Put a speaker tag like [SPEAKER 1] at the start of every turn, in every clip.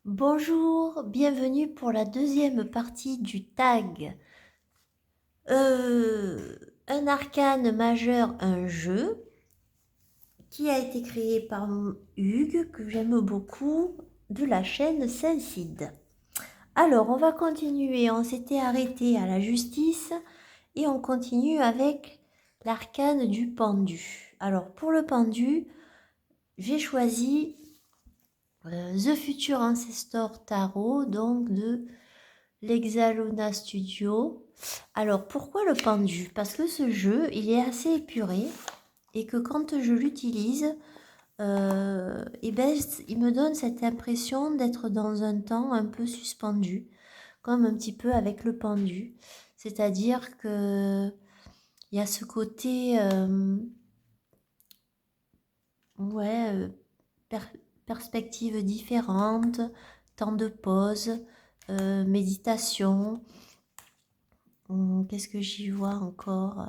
[SPEAKER 1] Bonjour, bienvenue pour la deuxième partie du tag. Un arcane majeur, un jeu qui a été créé par Hugues, que j'aime beaucoup, de la chaîne Saint-Cid. Alors, on va continuer, on s'était arrêté à la justice et on continue avec l'arcane du pendu. Alors, pour le pendu, j'ai choisi The Future Ancestor Tarot, donc de l'Hexalona Studio. Alors pourquoi le pendu? Parce que ce jeu il est assez épuré et que quand je l'utilise, et ben, il me donne cette impression d'être dans un temps un peu suspendu, comme un petit peu avec le pendu. C'est-à-dire que il y a ce côté ouais, perspective différente, temps de pause, méditation. Qu'est-ce que j'y vois encore?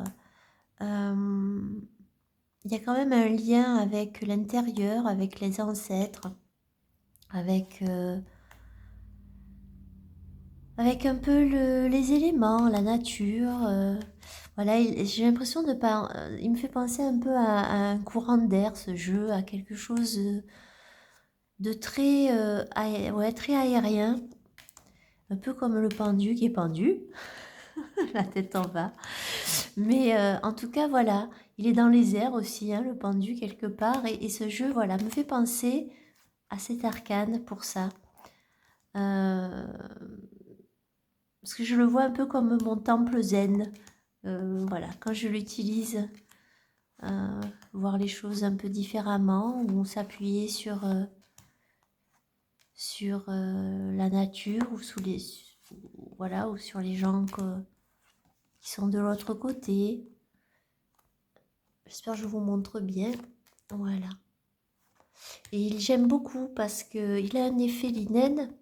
[SPEAKER 1] Il y a quand même un lien avec l'intérieur, avec les ancêtres, avec, avec un peu les éléments, la nature. Voilà, j'ai l'impression de pas. Il me fait penser un peu à un courant d'air, ce jeu, à quelque chose de très, ouais, très aérien, un peu comme le pendu qui est pendu, la tête en bas. Mais en tout cas, voilà, il est dans les airs aussi, hein, le pendu quelque part. Et ce jeu, voilà, me fait penser à cet arcane pour ça. Parce que je le vois un peu comme mon temple zen. Voilà, quand je l'utilise, voir les choses un peu différemment, ou s'appuyer sur la nature, ou voilà, ou sur les gens qui sont de l'autre côté. J'espère que je vous montre bien. Voilà. Et j'aime beaucoup parce qu'il a un effet linen.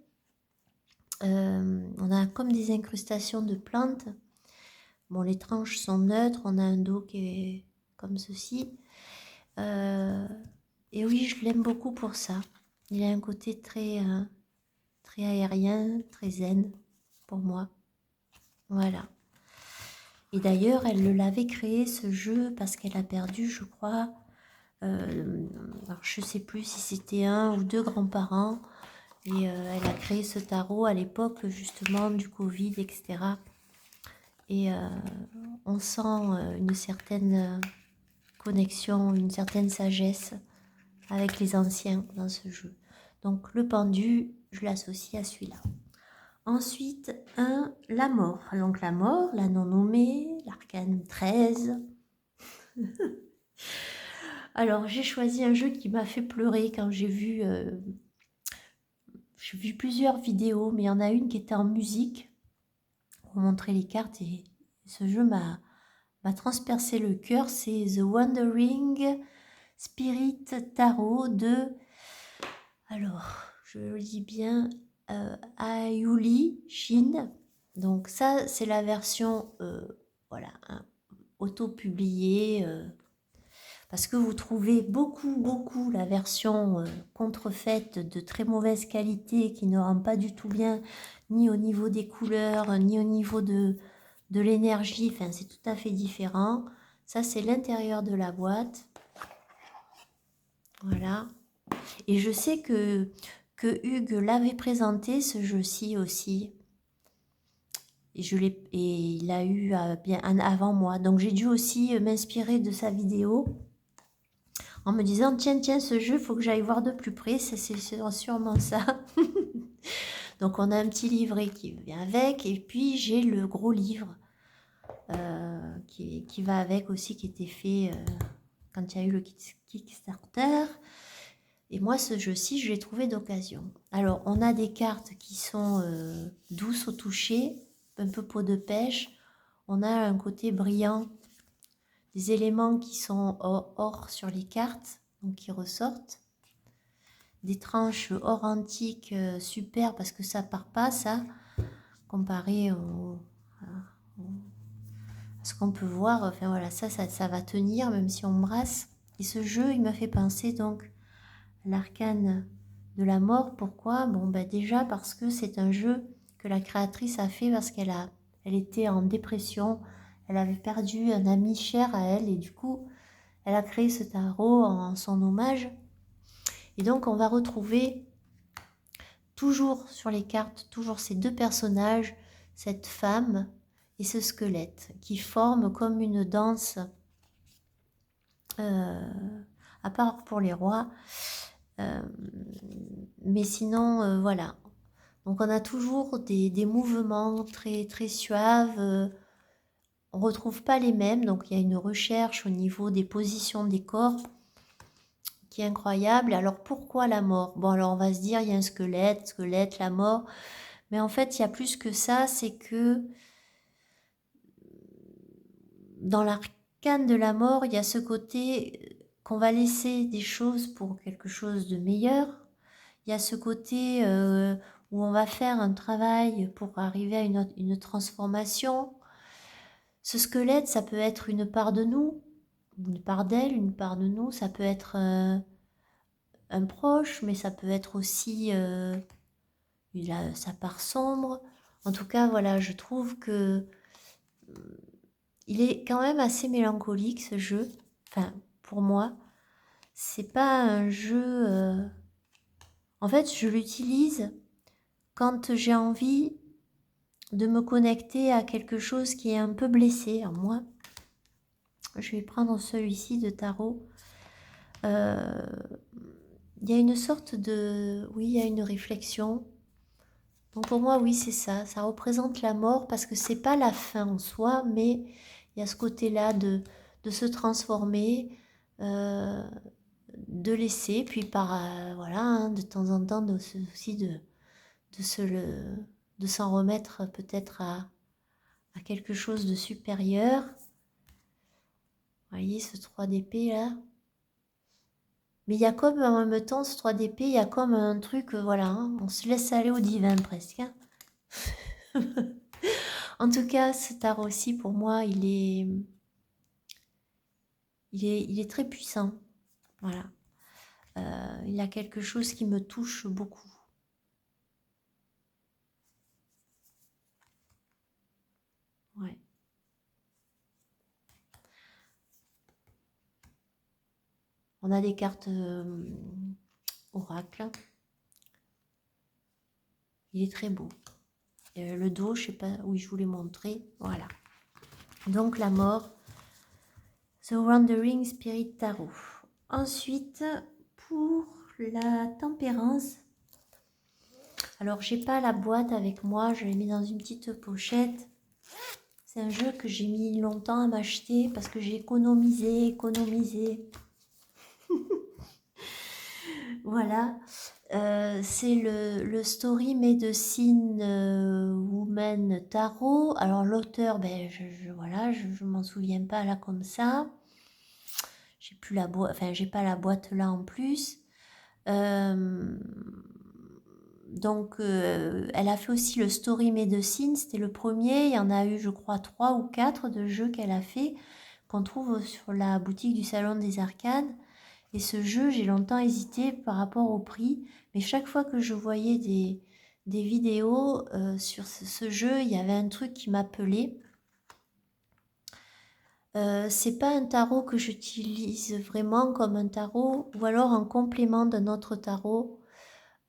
[SPEAKER 1] On a comme des incrustations de plantes. Bon, les tranches sont neutres. On a un dos qui est comme ceci. Et oui, je l'aime beaucoup pour ça. Il a un côté très aérien, très zen pour moi. Voilà. Et d'ailleurs, elle l'avait créé ce jeu parce qu'elle a perdu, je crois, alors je ne sais plus si c'était un ou deux grands-parents. Et elle a créé ce tarot à l'époque justement du Covid, etc. Et on sent une certaine connexion, une certaine sagesse avec les anciens dans ce jeu. Donc le pendu, je l'associe à celui-là. Ensuite, la mort. Donc la mort, la non-nommée, l'arcane 13. Alors j'ai choisi un jeu qui m'a fait pleurer quand j'ai vu plusieurs vidéos, mais il y en a une qui était en musique pour montrer les cartes et ce jeu m'a transpercé le cœur. C'est The Wandering Spirit Tarot de, alors je le dis bien, Ayuli Shin. Donc ça c'est la version voilà, hein, auto-publiée, parce que vous trouvez beaucoup la version contrefaite de très mauvaise qualité qui ne rend pas du tout bien ni au niveau des couleurs ni au niveau de l'énergie. Enfin, c'est tout à fait différent. Ça, c'est l'intérieur de la boîte. Voilà. Et je sais que Hugues l'avait présenté, ce jeu-ci aussi. Et il a eu bien avant moi. Donc, j'ai dû aussi m'inspirer de sa vidéo en me disant, tiens, ce jeu, il faut que j'aille voir de plus près. C'est sûrement ça. Donc, on a un petit livret qui vient avec. Et puis, j'ai le gros livre qui va avec aussi, qui était fait quand il y a eu le Kickstarter. Et moi, ce jeu-ci, je l'ai trouvé d'occasion. Alors, on a des cartes qui sont douces au toucher, un peu peau de pêche. On a un côté brillant, des éléments qui sont or sur les cartes, donc qui ressortent. Des tranches or antique super, parce que ça part pas, ça, comparé à ce qu'on peut voir. Enfin voilà, ça va tenir, même si on brasse. Et ce jeu, il m'a fait penser donc à l'arcane de la mort. Pourquoi? Bon, ben déjà parce que c'est un jeu que la créatrice a fait parce elle était en dépression, elle avait perdu un ami cher à elle et du coup, elle a créé ce tarot en son hommage. Et donc, on va retrouver toujours sur les cartes, toujours ces deux personnages, cette femme et ce squelette qui forment comme une danse, à part pour les rois. Mais sinon, voilà. Donc on a toujours des mouvements très, très suaves. On ne retrouve pas les mêmes. Donc il y a une recherche au niveau des positions des corps qui est incroyable. Alors pourquoi la mort? Bon, alors on va se dire, il y a un squelette, la mort. Mais en fait, il y a plus que ça. C'est que dans l'arcane de la mort, il y a ce côté qu'on va laisser des choses pour quelque chose de meilleur. Il y a ce côté où on va faire un travail pour arriver à une transformation. Ce squelette, ça peut être une part de nous, une part d'elle, une part de nous. Ça peut être un proche, mais ça peut être aussi sa part sombre. En tout cas, voilà, je trouve que il est quand même assez mélancolique ce jeu. Enfin, pour moi, c'est pas un jeu. En fait, je l'utilise quand j'ai envie de me connecter à quelque chose qui est un peu blessé en moi. Je vais prendre celui-ci de tarot. Il y a une sorte de... Oui, il y a une réflexion. Donc pour moi, oui, c'est ça. Ça représente la mort parce que c'est pas la fin en soi, mais il y a ce côté-là de se transformer, de laisser, puis par voilà, hein, de temps en temps aussi de se le, de s'en remettre peut-être à quelque chose de supérieur. Vous voyez ce 3 d'épée là? Mais il y a comme en même temps ce 3 d'épée, il y a comme un truc, voilà, hein, on se laisse aller au divin presque. Hein. En tout cas, ce tarot-ci pour moi, il est très puissant. Voilà. Il a quelque chose qui me touche beaucoup. Ouais. On a des cartes oracle. Il est très beau. Le dos, je sais pas où je voulais montrer. Voilà. Donc la mort. The Wandering Spirit Tarot. Ensuite, pour la tempérance. Alors, j'ai pas la boîte avec moi. Je l'ai mis dans une petite pochette. C'est un jeu que j'ai mis longtemps à m'acheter parce que j'ai économisé. Voilà. C'est le Story Medicine Woman Tarot. Alors l'auteur, ben voilà, je m'en souviens pas là comme ça. J'ai plus la boîte, enfin j'ai pas la boîte là en plus. Donc elle a fait aussi le Story Medicine, c'était le premier. Il y en a eu, je crois, 3 ou 4 de jeux qu'elle a fait qu'on trouve sur la boutique du Salon des Arcades. Et ce jeu, j'ai longtemps hésité par rapport au prix, mais chaque fois que je voyais des vidéos sur ce jeu, il y avait un truc qui m'appelait. C'est pas un tarot que j'utilise vraiment comme un tarot, ou alors en complément d'un autre tarot.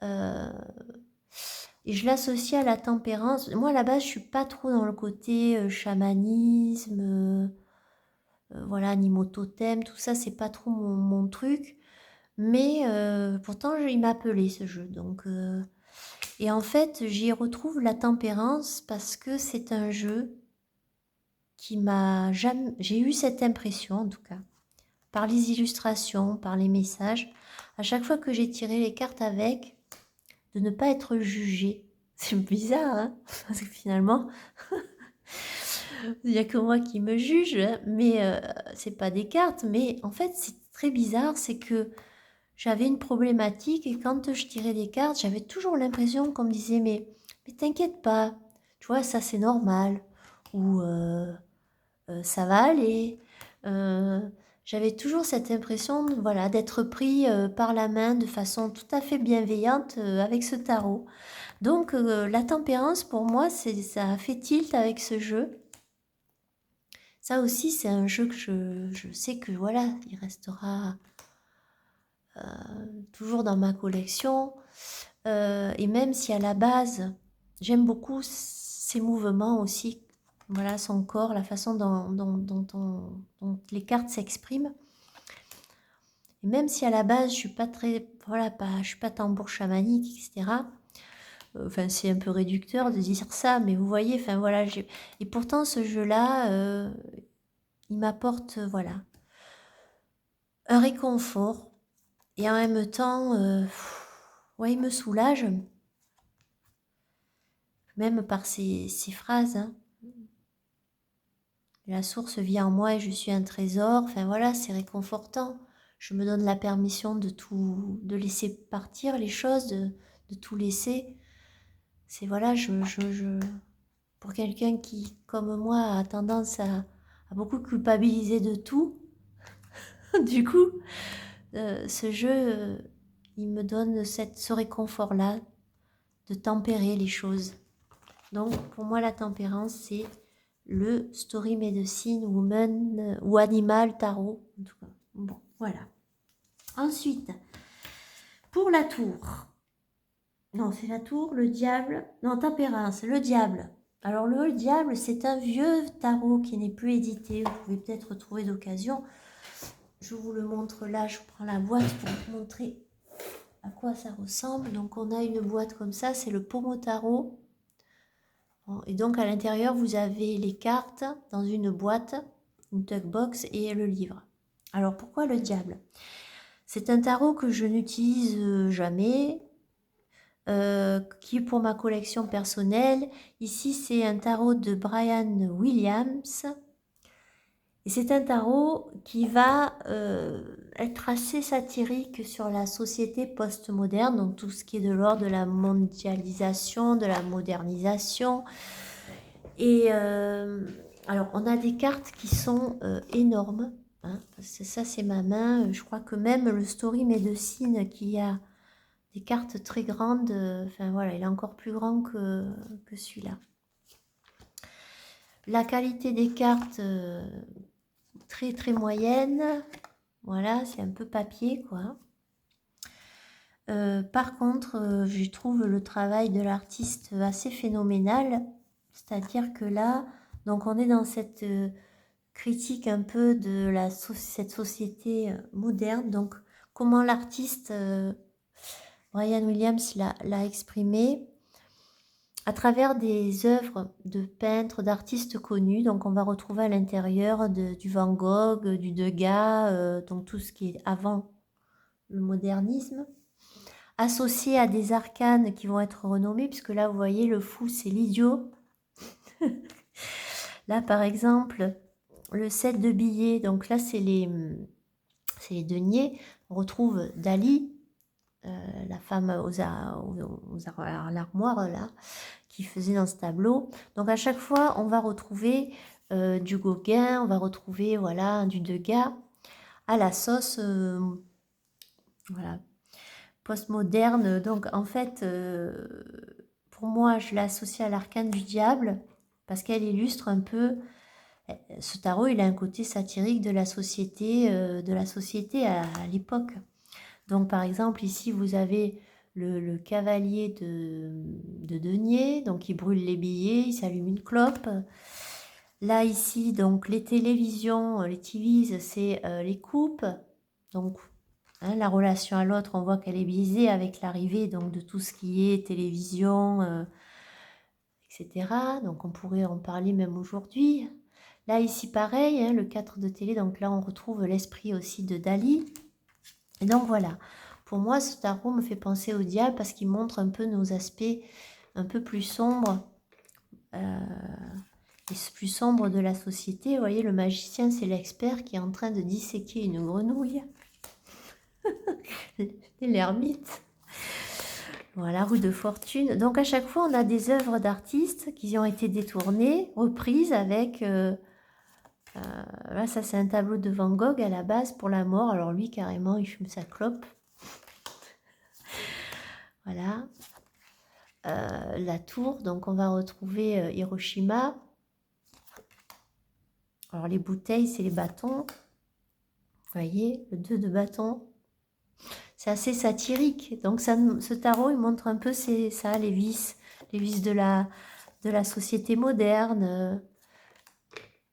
[SPEAKER 1] Et je l'associe à la tempérance. Moi, à la base, je suis pas trop dans le côté chamanisme, voilà, animaux totems, tout ça, c'est pas trop mon truc. Mais pourtant, il m'a appelé ce jeu. Donc, et en fait, j'y retrouve la tempérance parce que c'est un jeu qui m'a jamais... J'ai eu cette impression, en tout cas, par les illustrations, par les messages, à chaque fois que j'ai tiré les cartes avec, de ne pas être jugée. C'est bizarre, hein? Parce que finalement, il n'y a que moi qui me juge, hein, mais c'est pas des cartes. Mais en fait, c'est très bizarre, c'est que j'avais une problématique et quand je tirais des cartes, j'avais toujours l'impression qu'on me disait mais t'inquiète pas, tu vois, ça c'est normal, ou ça va aller. Euh, j'avais toujours cette impression, voilà, d'être pris par la main de façon tout à fait bienveillante avec ce tarot. Donc la tempérance, pour moi, ça a fait tilt avec ce jeu. Ça aussi, c'est un jeu que je sais que, voilà, il restera toujours dans ma collection. Et même si à la base, j'aime beaucoup ses mouvements aussi, voilà, son corps, la façon dont les cartes s'expriment. Et même si à la base, je suis pas très, voilà, je suis pas tambour chamanique, etc. Enfin, c'est un peu réducteur de dire ça, mais vous voyez, enfin voilà, et pourtant ce jeu-là, il m'apporte, voilà, un réconfort et en même temps, ouais, il me soulage, même par ces phrases, hein. La source vit en moi et je suis un trésor. Enfin voilà, c'est réconfortant. Je me donne la permission de laisser partir les choses, de tout laisser. C'est voilà, pour quelqu'un qui, comme moi, a tendance à beaucoup culpabiliser de tout, du coup, ce jeu, il me donne ce réconfort-là de tempérer les choses. Donc, pour moi, la tempérance, c'est le Story Medicine Woman ou Animal Tarot. En tout cas. Bon, voilà. Ensuite, pour la tour. Non, c'est la tour, le diable. Non, tempérance, le diable. Alors, le diable, c'est un vieux tarot qui n'est plus édité. Vous pouvez peut-être retrouver d'occasion. Je vous le montre là. Je prends la boîte pour vous montrer à quoi ça ressemble. Donc, on a une boîte comme ça. C'est le Pommeau Tarot. Et donc, à l'intérieur, vous avez les cartes dans une boîte, une tuck box et le livre. Alors, pourquoi le diable? C'est un tarot que je n'utilise jamais, qui est pour ma collection personnelle. Ici, c'est un tarot de Brian Williams. Et c'est un tarot qui va être assez satirique sur la société post-moderne, donc tout ce qui est de l'ordre de la mondialisation, de la modernisation. Et alors, on a des cartes qui sont énormes. Hein. Ça, c'est ma main. Je crois que même le Story Medicine qui a des cartes très grandes, enfin voilà, il est encore plus grand que celui-là. La qualité des cartes, très très moyenne. Voilà, c'est un peu papier, quoi. Par contre, je trouve le travail de l'artiste assez phénoménal. C'est-à-dire que là, donc on est dans cette critique un peu de cette société moderne. Donc, comment l'artiste Brian Williams l'a exprimé à travers des œuvres de peintres, d'artistes connus. Donc, on va retrouver à l'intérieur du Van Gogh, du Degas, donc tout ce qui est avant le modernisme, associé à des arcanes qui vont être renommés, puisque là, vous voyez, le fou, c'est l'idiot. Là, par exemple, le 7 de billets, donc là, c'est les deniers. On retrouve Dali, la femme à l'armoire, là, qui faisait dans ce tableau. Donc, à chaque fois, on va retrouver du Gauguin, on va retrouver, voilà, du Degas, à la sauce, voilà, postmoderne. Donc, en fait, pour moi, je l'associe à l'arcane du diable, parce qu'elle illustre un peu... Ce tarot, il a un côté satirique de la société à l'époque. Donc, par exemple, ici, vous avez le cavalier de denier, donc il brûle les billets, il s'allume une clope. Là, ici, donc les télévisions, les TVs, c'est les coupes. Donc, hein, la relation à l'autre, on voit qu'elle est biaisée avec l'arrivée donc de tout ce qui est télévision, etc. Donc, on pourrait en parler même aujourd'hui. Là, ici, pareil, hein, le 4 de télé, donc là, on retrouve l'esprit aussi de Dali. Et donc, voilà. Pour moi, ce tarot me fait penser au diable parce qu'il montre un peu nos aspects un peu plus sombres, et plus sombres de la société. Vous voyez, le magicien, c'est l'expert qui est en train de disséquer une grenouille. L'ermite. Voilà, roue de fortune. Donc, à chaque fois, on a des œuvres d'artistes qui ont été détournées, reprises avec... Là, ça c'est un tableau de Van Gogh à la base pour la mort. Alors lui, carrément, il fume sa clope. Voilà. La tour, donc on va retrouver Hiroshima. Alors les bouteilles, c'est les bâtons. Vous voyez, le 2 de bâton. C'est assez satirique. Donc ce tarot, il montre un peu ça, les vices de la société moderne.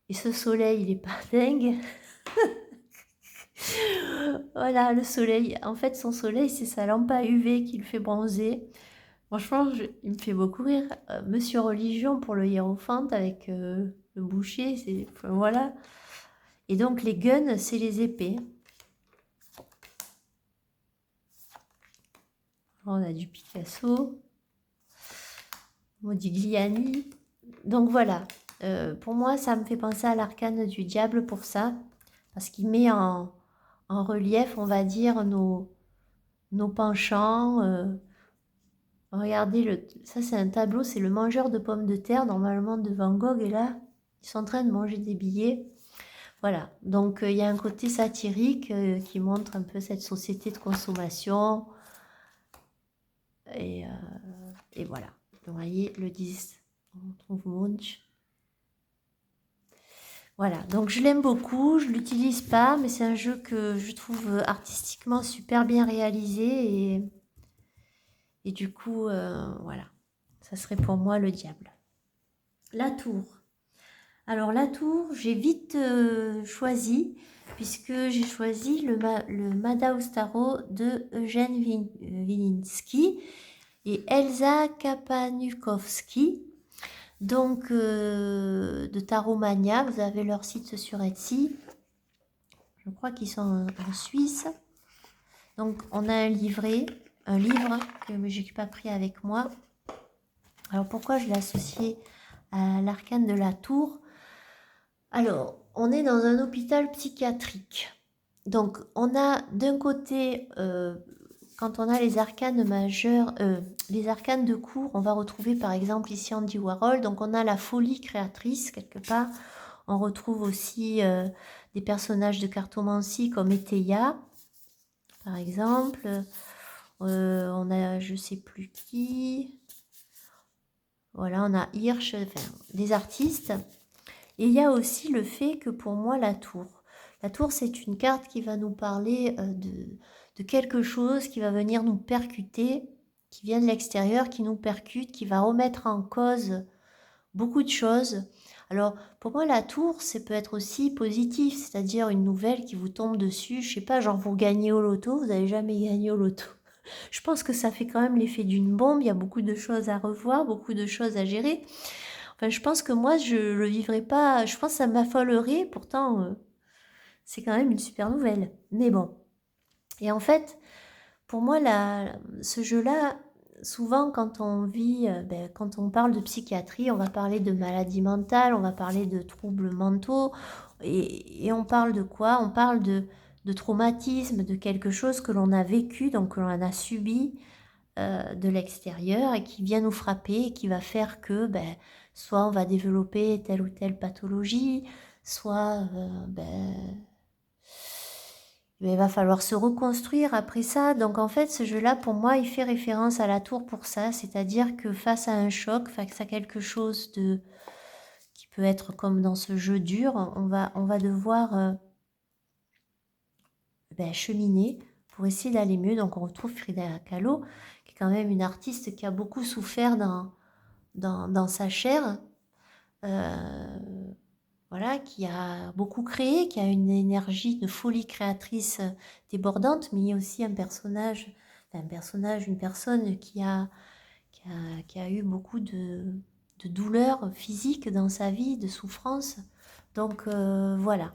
[SPEAKER 1] Et ce soleil, il est pas dingue. Voilà, le soleil. En fait, son soleil, c'est sa lampe à UV qui le fait bronzer. Franchement, il me fait beaucoup rire. Monsieur Religion pour le hiérophante avec le boucher, enfin, voilà. Et donc les guns, c'est les épées. On a du Picasso, Modigliani. Donc voilà. Pour moi, ça me fait penser à l'arcane du diable pour ça, parce qu'il met en relief, on va dire, nos penchants. Regardez, ça c'est un tableau, c'est le mangeur de pommes de terre, normalement de Van Gogh, et là, ils sont en train de manger des billets. Voilà, donc il y a un côté satirique qui montre un peu cette société de consommation. Et voilà, vous voyez, le 10, on trouve Munch. Voilà, donc je l'aime beaucoup, je l'utilise pas, mais c'est un jeu que je trouve artistiquement super bien réalisé et du coup, voilà, ça serait pour moi le diable. La tour. Alors la tour, j'ai vite choisi, puisque j'ai choisi le Madaus Tarot de Eugène Wilinski et Elsa Kapanukowski. Donc, de Tarot Mania, vous avez leur site sur Etsy. Je crois qu'ils sont en Suisse. Donc, on a un livre que je n'ai pas pris avec moi. Alors, pourquoi je l'ai associé à l'arcane de la tour? Alors, on est dans un hôpital psychiatrique. Donc, on a d'un côté, quand on a les arcanes majeurs, les arcanes de cour, on va retrouver par exemple ici Andy Warhol. Donc, on a la folie créatrice quelque part. On retrouve aussi des personnages de cartomancie comme Eteia, par exemple. On a je sais plus qui. Voilà, on a Hirsch, enfin, des artistes. Et il y a aussi le fait que pour moi, la tour. La tour, c'est une carte qui va nous parler de quelque chose qui va venir nous percuter, qui vient de l'extérieur, qui nous percute, qui va remettre en cause beaucoup de choses. Alors, pour moi, la tour, ça peut être aussi positif, c'est-à-dire une nouvelle qui vous tombe dessus. Je sais pas, genre vous gagnez au loto, vous n'avez jamais gagné au loto. Je pense que ça fait quand même l'effet d'une bombe. Il y a beaucoup de choses à revoir, beaucoup de choses à gérer. Enfin, je pense que moi, je le vivrais pas. Je pense que ça m'affolerait. Pourtant, c'est quand même une super nouvelle. Mais bon. Et en fait, pour moi, ce jeu-là, souvent quand on vit, quand on parle de psychiatrie, on va parler de maladie mentale, on va parler de troubles mentaux. Et on parle de quoi? On parle de traumatisme, de quelque chose que l'on a vécu, donc que l'on a subi de l'extérieur et qui vient nous frapper et qui va faire que soit on va développer telle ou telle pathologie, soit il va falloir se reconstruire après ça. Donc en fait, ce jeu-là, pour moi, il fait référence à la tour pour ça, c'est-à-dire que face à un choc, face à quelque chose qui peut être comme dans ce jeu dur, on va devoir cheminer pour essayer d'aller mieux. Donc on retrouve Frida Kahlo, qui est quand même une artiste qui a beaucoup souffert dans sa chair, voilà, qui a beaucoup créé, qui a une énergie de folie créatrice débordante, mais aussi une personne qui a eu beaucoup de douleurs physiques dans sa vie, de souffrances. Donc voilà.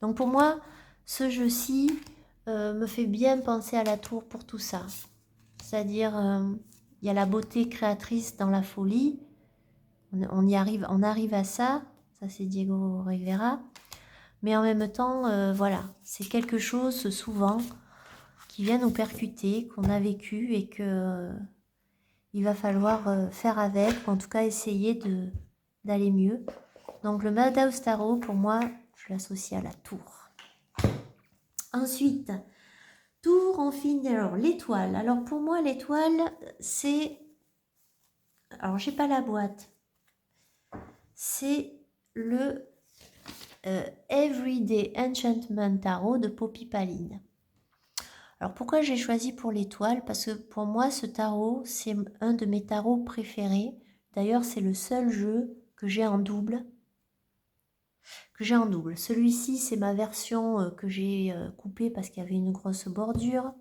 [SPEAKER 1] Donc pour moi, ce jeu-ci me fait bien penser à la tour pour tout ça. C'est-à-dire, il y a la beauté créatrice dans la folie. On arrive à ça. Ça, c'est Diego Rivera. Mais en même temps, voilà, c'est quelque chose souvent qui vient nous percuter, qu'on a vécu et que il va falloir faire avec, ou en tout cas essayer d'aller mieux. Donc le Madaus Tarot, pour moi, je l'associe à la tour. Ensuite, tour, on finit. Alors, l'étoile. Alors, pour moi, l'étoile, c'est... Alors, j'ai pas la boîte. C'est le Everyday Enchantment Tarot de Poppy Paline. Alors, pourquoi j'ai choisi pour l'étoile? Parce que pour moi, ce tarot, c'est un de mes tarots préférés. D'ailleurs, c'est le seul jeu que j'ai en double. Celui-ci, c'est ma version que j'ai coupée parce qu'il y avait une grosse bordure.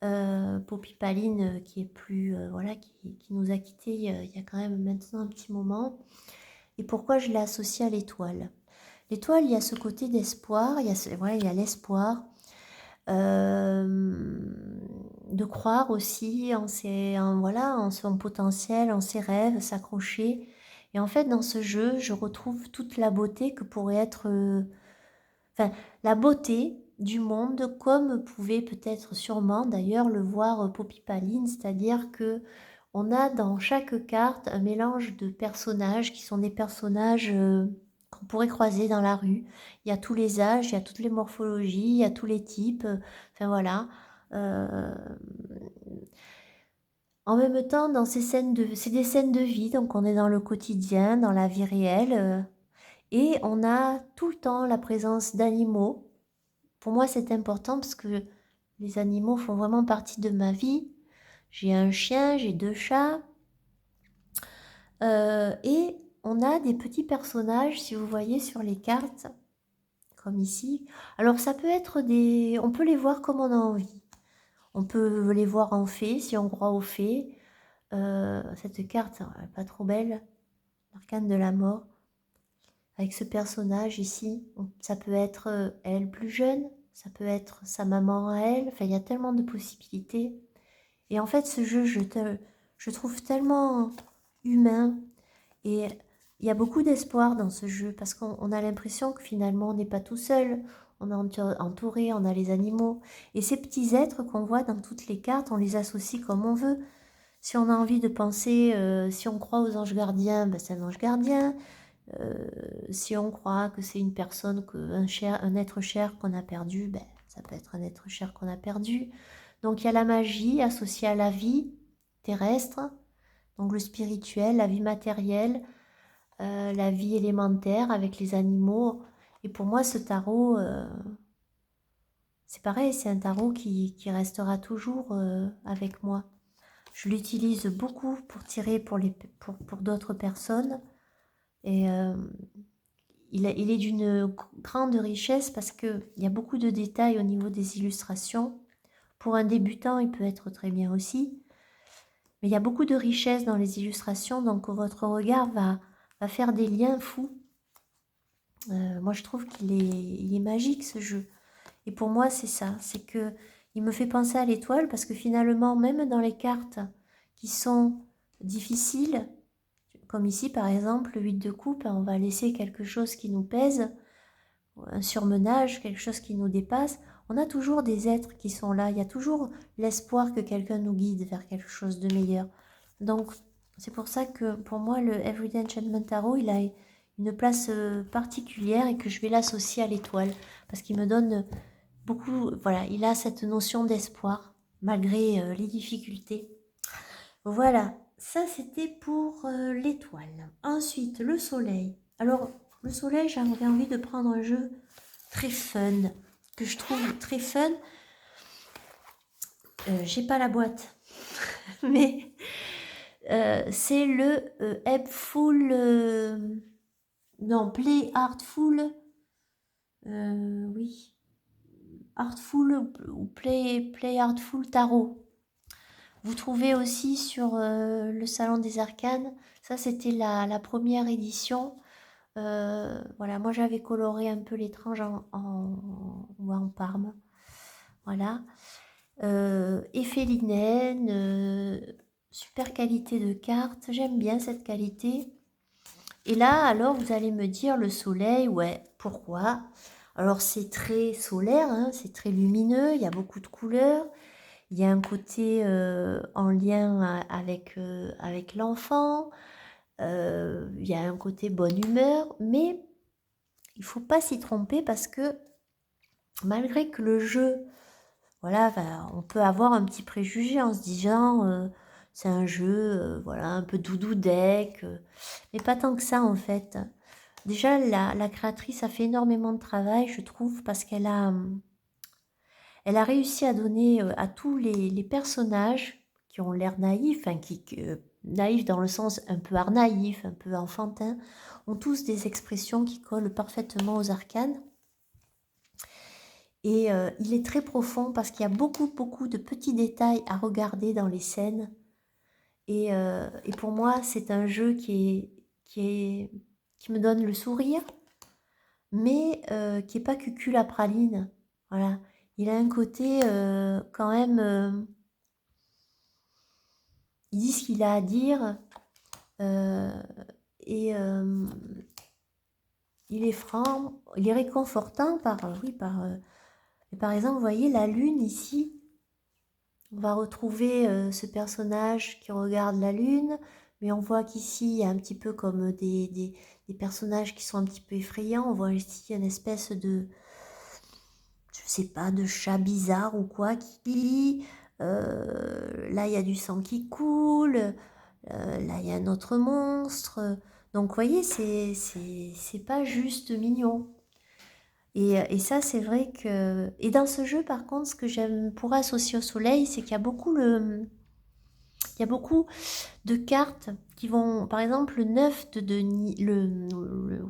[SPEAKER 1] Poppy Paline qui est plus... voilà, qui nous a quittés il y a quand même maintenant un petit moment. Et pourquoi je l'ai associé à l'étoile? L'étoile, il y a ce côté d'espoir, il y a l'espoir. De croire aussi en son potentiel, en ses rêves, s'accrocher. Et en fait, dans ce jeu, je retrouve toute la beauté que pourrait être... la beauté du monde, comme pouvait peut-être sûrement d'ailleurs le voir Poppy Paline, c'est-à-dire que on a dans chaque carte un mélange de personnages qui sont des personnages qu'on pourrait croiser dans la rue. Il y a tous les âges, il y a toutes les morphologies, il y a tous les types. Enfin voilà. En même temps, dans c'est des scènes de vie, donc on est dans le quotidien, dans la vie réelle, et on a tout le temps la présence d'animaux. Pour moi, c'est important parce que les animaux font vraiment partie de ma vie. J'ai un chien, j'ai 2 chats. Et on a des petits personnages, si vous voyez sur les cartes, comme ici. Alors ça peut être des... On peut les voir comme on a envie. On peut les voir en fées, si on croit aux fées. Cette carte, elle n'est pas trop belle. L'arcane de la mort. Avec ce personnage ici, ça peut être elle plus jeune, ça peut être sa maman à elle. Enfin, il y a tellement de possibilités. Et en fait, ce jeu, je trouve tellement humain. Et il y a beaucoup d'espoir dans ce jeu parce qu'on a l'impression que finalement, on n'est pas tout seul. On est entouré, on a les animaux. Et ces petits êtres qu'on voit dans toutes les cartes, on les associe comme on veut. Si on a envie de penser, si on croit aux anges gardiens, ben c'est un ange gardien. Si on croit que c'est une personne, un être cher qu'on a perdu, ben, ça peut être un être cher qu'on a perdu. Donc il y a la magie associée à la vie terrestre, donc le spirituel, la vie matérielle, la vie élémentaire avec les animaux. Et pour moi, ce tarot, c'est pareil, c'est un tarot qui restera toujours avec moi. Je l'utilise beaucoup pour tirer pour d'autres personnes. Et il est d'une grande richesse parce qu'il y a beaucoup de détails au niveau des illustrations. Pour un débutant, il peut être très bien aussi. Mais il y a beaucoup de richesse dans les illustrations, donc votre regard va faire des liens fous. Moi, je trouve il est magique, ce jeu. Et pour moi, c'est ça. C'est que il me fait penser à l'étoile parce que finalement, même dans les cartes qui sont difficiles, comme ici, par exemple, le 8 de coupe, on va laisser quelque chose qui nous pèse, un surmenage, quelque chose qui nous dépasse. On a toujours des êtres qui sont là. Il y a toujours l'espoir que quelqu'un nous guide vers quelque chose de meilleur. Donc, c'est pour ça que pour moi, le Everyday Enchantment Tarot, il a une place particulière et que je vais l'associer à l'étoile. Parce qu'il me donne beaucoup... Voilà, il a cette notion d'espoir, malgré les difficultés. Voilà, ça c'était pour l'étoile. Ensuite, le soleil. Alors, le soleil, j'avais envie de prendre un jeu très fun, que je trouve très fun. J'ai pas la boîte, mais c'est le Helpful... non, Play Artful. Oui. Artful ou Play Artful Tarot. Vous trouvez aussi sur le Salon des Arcanes. Ça, c'était la première édition. Voilà, moi j'avais coloré un peu l'étrange en parme. Voilà. Effet linen, super qualité de carte. J'aime bien cette qualité. Et là, alors, vous allez me dire le soleil, ouais, pourquoi? Alors, c'est très solaire, hein, c'est très lumineux, il y a beaucoup de couleurs. Il y a un côté en lien avec l'enfant. Il y a un côté bonne humeur, mais il ne faut pas s'y tromper parce que malgré que le jeu, voilà, on peut avoir un petit préjugé en se disant c'est un jeu, voilà, un peu doudou deck, mais pas tant que ça en fait. Déjà, la créatrice a fait énormément de travail, je trouve, parce elle a réussi à donner à tous les personnages qui ont l'air naïfs, enfin, naïfs dans le sens un peu art naïf, un peu enfantin, ont tous des expressions qui collent parfaitement aux arcanes. Et il est très profond parce qu'il y a beaucoup, beaucoup de petits détails à regarder dans les scènes. Et pour moi, c'est un jeu qui me donne le sourire, mais qui n'est pas cucul à praline. Voilà. Il a un côté quand même... il dit ce qu'il a à dire. Et il est franc, il est réconfortant par exemple, vous voyez la lune ici, on va retrouver ce personnage qui regarde la lune, mais on voit qu'ici il y a un petit peu comme des personnages qui sont un petit peu effrayants, on voit ici une espèce de, je sais pas, de chat bizarre ou quoi, là il y a du sang qui coule, là il y a un autre monstre, donc vous voyez, c'est pas juste mignon. Et ça, c'est vrai que... Et dans ce jeu, par contre, ce que j'aime pour associer au soleil, c'est qu'il y a il y a beaucoup de cartes qui vont... Par exemple, le 9 de Denis...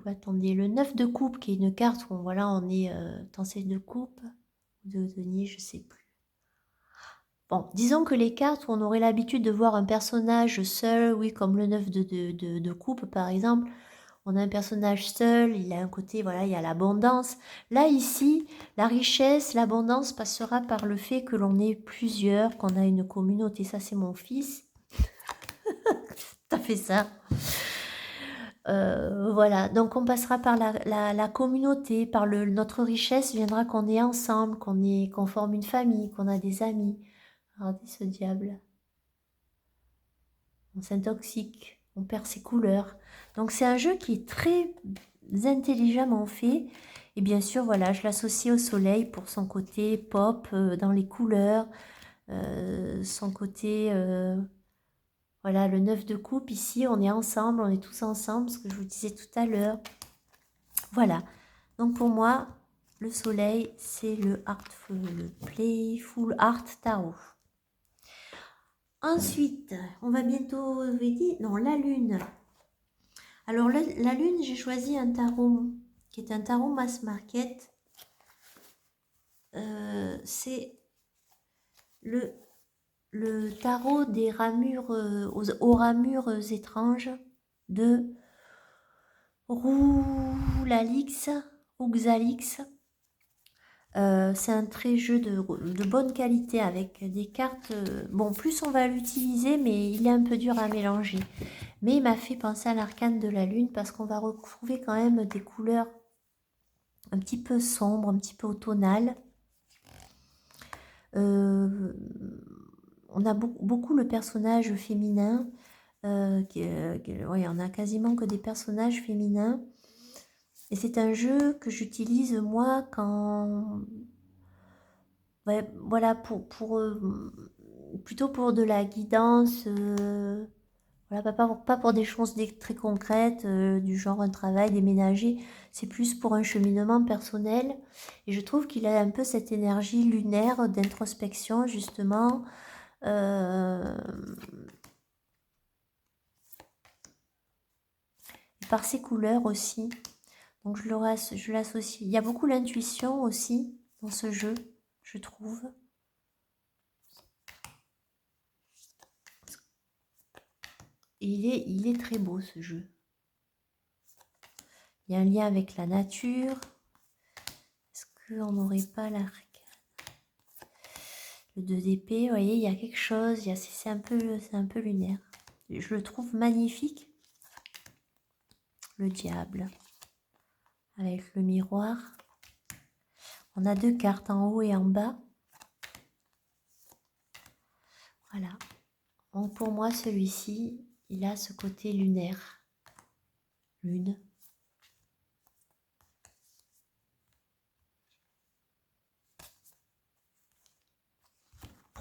[SPEAKER 1] attendez, le 9 de coupe, qui est une carte où voilà, on est dans ces deux coupes. De Denis, je sais plus. Bon, disons que les cartes où on aurait l'habitude de voir un personnage seul, oui, comme le 9 de coupe, par exemple, on a un personnage seul, il a un côté, voilà, il y a l'abondance. Là, ici, la richesse, l'abondance passera par le fait que l'on est plusieurs, qu'on a une communauté. Ça, c'est mon fils. T'as fait ça. Voilà, donc on passera par la communauté, par notre richesse viendra qu'on est ensemble, qu'on forme une famille, qu'on a des amis. Regardez ce diable. On s'intoxique, on perd ses couleurs. Donc c'est un jeu qui est très intelligemment fait. Et bien sûr, voilà, je l'associe au soleil pour son côté pop dans les couleurs, son côté, voilà, le 9 de coupe ici, on est ensemble, on est tous ensemble, ce que je vous disais tout à l'heure. Voilà, donc pour moi, le soleil, c'est le Playful Art Tarot. Ensuite, on va bientôt dire, non, la lune. Alors la lune, j'ai choisi un tarot qui est un tarot mass market. C'est le tarot des ramures aux ramures étranges de Rouxalix. C'est un très jeu de bonne qualité avec des cartes. Bon, plus on va l'utiliser, mais il est un peu dur à mélanger. Mais il m'a fait penser à l'arcane de la lune parce qu'on va retrouver quand même des couleurs un petit peu sombres, un petit peu automnales. On a beaucoup le personnage féminin. Ouais, on a quasiment que des personnages féminins. Et c'est un jeu que j'utilise moi quand... Ouais, voilà, plutôt pour de la guidance. Voilà, pas pour des choses très concrètes, du genre un travail, déménager. C'est plus pour un cheminement personnel. Et je trouve qu'il a un peu cette énergie lunaire d'introspection, justement. Et par ses couleurs aussi. Donc je l'associe. Il y a beaucoup l'intuition aussi dans ce jeu, je trouve. Et il est très beau ce jeu. Il y a un lien avec la nature. Est-ce qu'on n'aurait pas l'arcane? Le 2 d'épée, vous voyez, il y a quelque chose. C'est un peu lunaire. Je le trouve magnifique. Le diable. Avec le miroir. On a deux cartes en haut et en bas. Voilà. Donc pour moi, celui-ci, il a ce côté lunaire. Lune.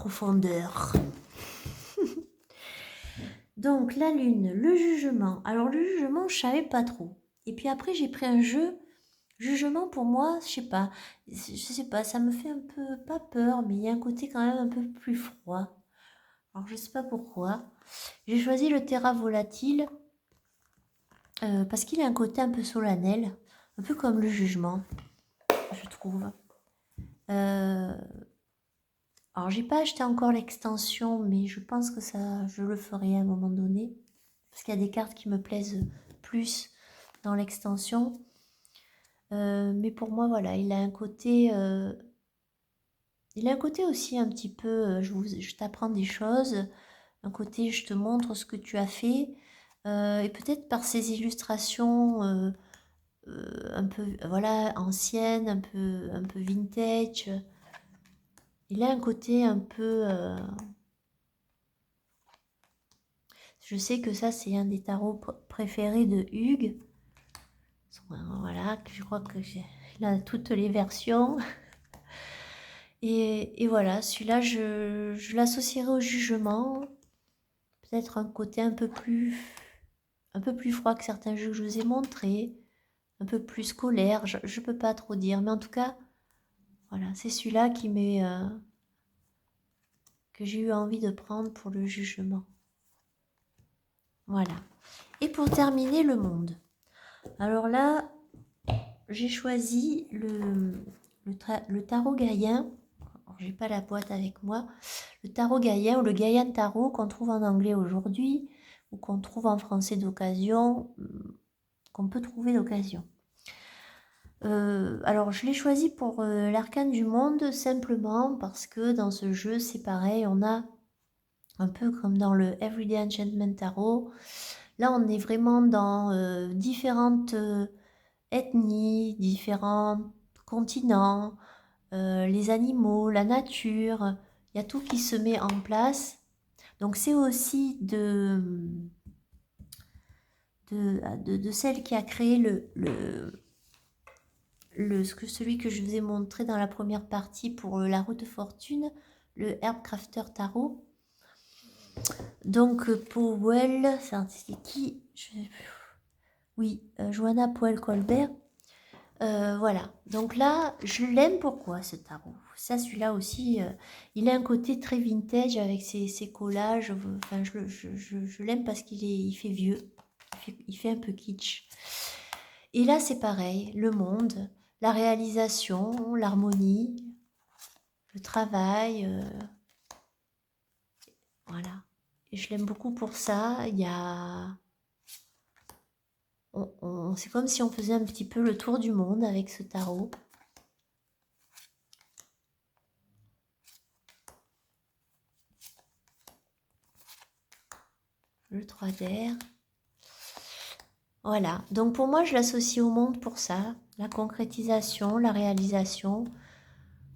[SPEAKER 1] profondeur. Donc la lune, le jugement. Alors le jugement, je savais pas trop. Et puis après, j'ai pris un jeu. Jugement pour moi, je sais pas, ça me fait un peu pas peur, mais il y a un côté quand même un peu plus froid. Alors je sais pas pourquoi. J'ai choisi le Terra volatile parce qu'il a un côté un peu solennel, un peu comme le jugement, je trouve. Alors j'ai pas acheté encore l'extension, mais je pense que ça, je le ferai à un moment donné, parce qu'il y a des cartes qui me plaisent plus dans l'extension. Mais pour moi, voilà, il a un côté aussi un petit peu, je t'apprends des choses, un côté je te montre ce que tu as fait, et peut-être par ces illustrations un peu, voilà, anciennes, un peu vintage, il a un côté un peu... je sais que ça, c'est un des tarots préférés de Hugues. Voilà, je crois que il a toutes les versions. Et voilà, celui-là, je l'associerai au jugement. Peut-être un côté un peu plus froid que certains jeux que je vous ai montrés. Un peu plus scolaire, je ne peux pas trop dire. Mais en tout cas, voilà, c'est celui-là que j'ai eu envie de prendre pour le jugement. Voilà. Et pour terminer, le monde. Alors là, j'ai choisi le tarot gaïen. J'ai pas la boîte avec moi. Le tarot gaïen ou le Gaian tarot qu'on trouve en anglais aujourd'hui ou qu'on trouve en français d'occasion, qu'on peut trouver d'occasion. Alors je l'ai choisi pour l'arcane du monde simplement parce que dans ce jeu c'est pareil, on a un peu comme dans le Everyday Enchantment Tarot. Là on est vraiment dans différentes ethnies, différents continents, les animaux, la nature, il y a tout qui se met en place. Donc c'est aussi de celle qui a créé celui que je vous ai montré dans la première partie pour la route de fortune, le Herb Crafter Tarot. Donc Powell, c'est qui Oui, Johanna Powell-Colbert. Voilà, donc là, je l'aime pourquoi ce tarot. Ça, celui-là aussi, il a un côté très vintage avec ses collages. Enfin, je l'aime parce il fait vieux, il fait un peu kitsch. Et là, c'est pareil, le monde, la réalisation, l'harmonie, le travail, voilà. Et je l'aime beaucoup pour ça. Il y a... c'est comme si on faisait un petit peu le tour du monde avec ce tarot. Le 3 d'air. Voilà, donc pour moi, je l'associe au monde pour ça. La concrétisation, la réalisation.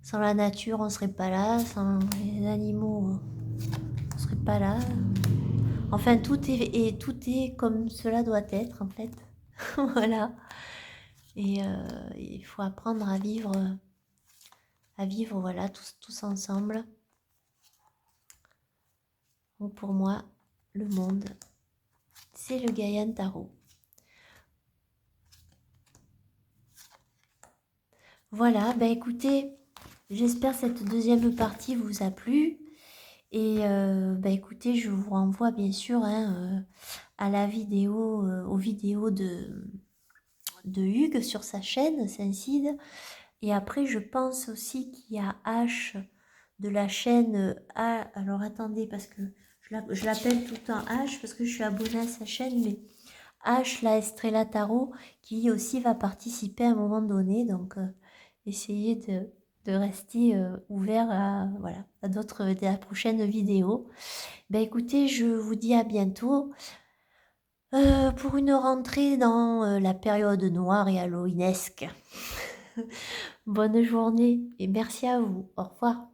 [SPEAKER 1] Sans la nature, on ne serait pas là. Sans les animaux, on ne serait pas là. Enfin, tout est comme cela doit être, en fait. Voilà. Et il faut apprendre à vivre voilà, tous ensemble. Donc pour moi, le monde, c'est le Gaian Tarot. Voilà, bah écoutez, j'espère que cette deuxième partie vous a plu. Et bah écoutez, je vous renvoie bien sûr à la vidéo, aux vidéos de Hugues sur sa chaîne Saint-Cide. Et après, je pense aussi qu'il y a H de la chaîne A. Alors attendez, parce que je l'appelle tout le temps H parce que je suis abonnée à sa chaîne, mais H, la Estrella Tarot, qui aussi va participer à un moment donné. Donc, essayez de rester ouvert à, voilà, à d'autres, de la prochaine vidéo. Ben écoutez, je vous dis à bientôt pour une rentrée dans la période noire et halloweenesque. Bonne journée et merci à vous. Au revoir.